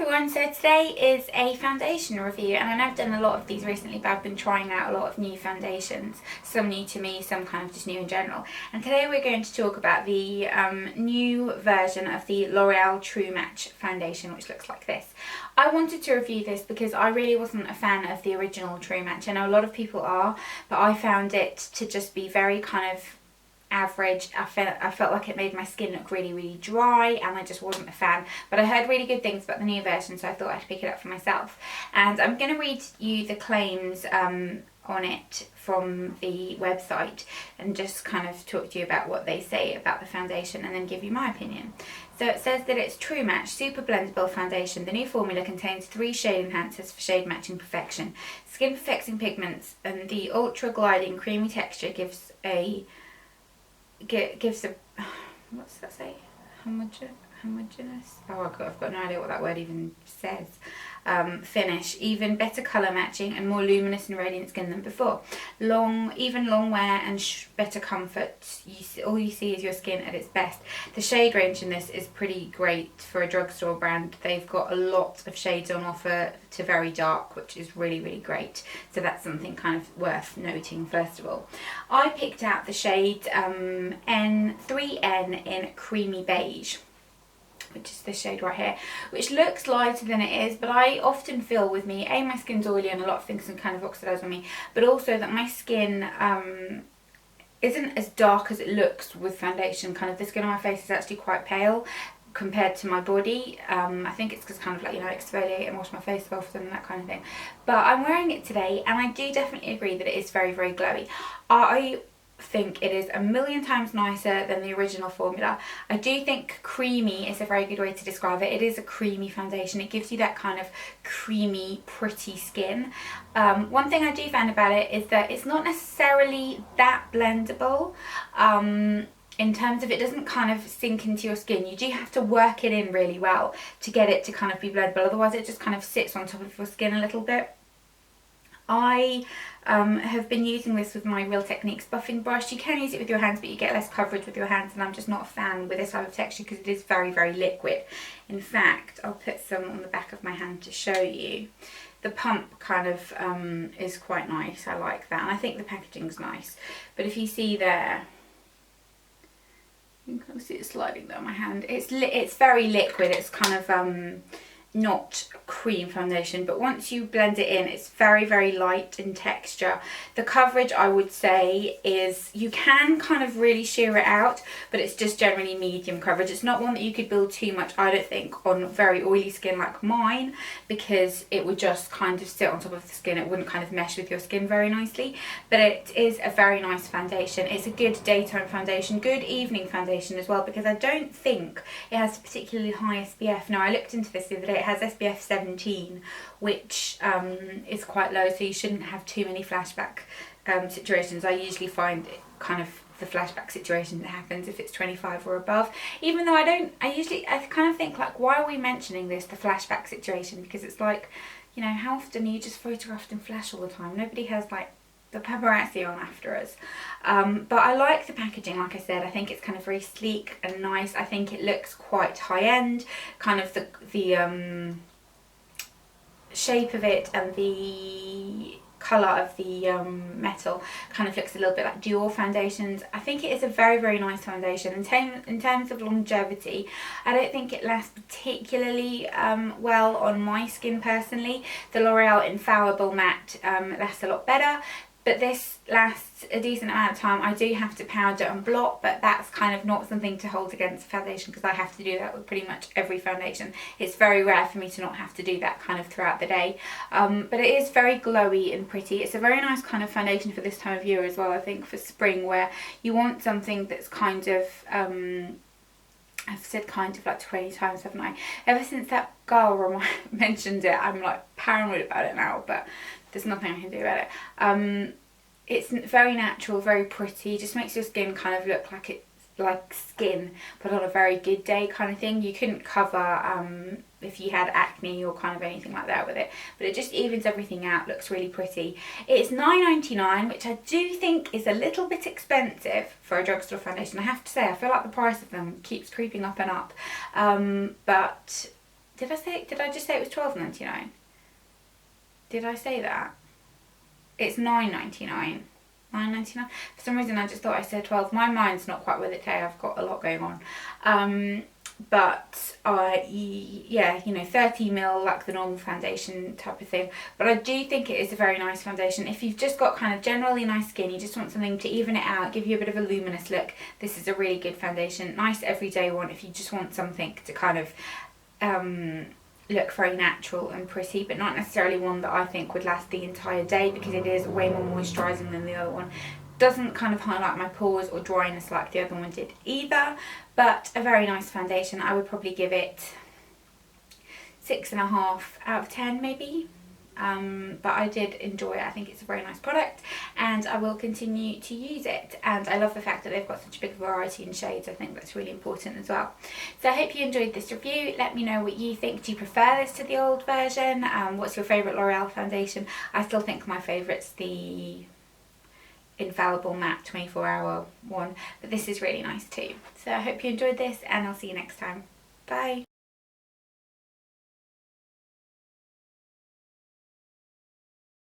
everyone, so today is a foundation review, and I know I've done a lot of these recently, but I've been trying out a lot of new foundations, some new to me, some kind of just new in general. And today we're going to talk about the new version of the L'Oreal True Match foundation, which looks like this. I wanted to review this because I really wasn't a fan of the original True Match. I know a lot of people are, but I found it to just be very kind of average. I felt like it made my skin look really dry, and I just wasn't a fan. But I heard really good things about the new version, so I thought I'd pick it up for myself. And I'm going to read you the claims on it from the website and just kind of talk to you about what they say about the foundation and then give you my opinion. So it says that it's True Match Super Blendable Foundation. The new formula contains 3 shade enhancers for shade matching perfection, skin perfecting pigments, and the ultra gliding creamy texture gives a what's that say? Homogeneous? Oh, I've got no idea what that word even says. Finish, even better colour matching and more luminous and radiant skin than before. Long wear and better comfort. All you see is your skin at its best. The shade range in this is pretty great for a drugstore brand. They've got a lot of shades on offer to very dark, which is really great. So that's something kind of worth noting first of all. I picked out the shade N3N in Creamy Beige, which is this shade right here, which looks lighter than it is, but I often feel with me, my skin's oily and a lot of things can kind of oxidise on me, but also that my skin isn't as dark as it looks with foundation. Kind of the skin on my face is actually quite pale compared to my body. I think it's because kind of like, you know, I exfoliate and wash my face often and that kind of thing. But I'm wearing it today and I do definitely agree that it is very glowy. I think it is a million times nicer than the original formula. I do think creamy is a very good way to describe it. It is a creamy foundation. It gives you that kind of creamy, pretty skin. One thing I do find about it is that it's not necessarily that blendable. In terms of, it doesn't kind of sink into your skin. You do have to work it in really well to get it to kind of be blendable. Otherwise it just kind of sits on top of your skin a little bit. I have been using this with my Real Techniques buffing brush. You can use it with your hands, but you get less coverage with your hands, and I'm just not a fan with this type of texture because it is very liquid. In fact, I'll put some on the back of my hand to show you. The pump kind of is quite nice. I like that, and I think the packaging's nice. But if you see there, you can kind of see it sliding down my hand. It's very liquid. It's kind of not cream foundation, but once you blend it in, it's very light in texture. The coverage, I would say, is, you can kind of really sheer it out, but it's just generally medium coverage. It's not one that you could build too much, I don't think, on very oily skin like mine, because it would just kind of sit on top of the skin. It wouldn't kind of mesh with your skin very nicely, but it is a very nice foundation. It's a good daytime foundation, good evening foundation as well, because I don't think it has a particularly high SPF. Now, I looked into this the other day. It has SPF 17, which is quite low, so you shouldn't have too many flashback situations. I usually find it kind of the flashback situation that happens if it's 25 or above, even though I kind of think, like, why are we mentioning this, the flashback situation? Because it's like, you know, how often are you just photographed in flash all the time? Nobody has like the paparazzi on after us. But I like the packaging. Like I said, I think it's kind of very sleek and nice. I think it looks quite high-end, kind of the shape of it and the colour of the metal kind of looks a little bit like Dior foundations. I think it is a very nice foundation. In terms of longevity, I don't think it lasts particularly well on my skin personally. The L'Oreal Infallible Matte lasts a lot better, but this lasts a decent amount of time. I do have to powder and blot, but that's kind of not something to hold against foundation, because I have to do that with pretty much every foundation. It's very rare for me to not have to do that kind of throughout the day. But it is very glowy and pretty. It's a very nice kind of foundation for this time of year as well, I think, for spring, where you want something that's kind of, I've said kind of like 20 times, haven't I? Ever since that girl mentioned it, I'm like paranoid about it now, but there's nothing I can do about it. It's very natural, very pretty, just makes your skin kind of look like it's like skin, but on a very good day kind of thing. You couldn't cover if you had acne or kind of anything like that with it, but it just evens everything out, looks really pretty. It's $9.99, which I do think is a little bit expensive for a drugstore foundation. I have to say, I feel like the price of them keeps creeping up and up, but Did I just say it was £12.99? Did I say that? It's £9.99. £9.99. For some reason I just thought I said 12. My mind's not quite with it today. I've got a lot going on. But yeah, you know, 30ml like the normal foundation type of thing. But I do think it is a very nice foundation. If you've just got kind of generally nice skin, you just want something to even it out, give you a bit of a luminous look, this is a really good foundation. Nice everyday one if you just want something to kind of look very natural and pretty, but not necessarily one that I think would last the entire day, because it is way more moisturising than the other one. Doesn't kind of highlight my pores or dryness like the other one did either, but a very nice foundation. I would probably give it 6.5 out of 10 maybe. But I did enjoy it. I think it's a very nice product and I will continue to use it, and I love the fact that they've got such a big variety in shades. I think that's really important as well. So I hope you enjoyed this review. Let me know what you think. Do you prefer this to the old version? What's your favourite L'Oreal foundation? I still think my favourite's the Infallible Matte 24-hour one, but this is really nice too. So I hope you enjoyed this and I'll see you next time. Bye!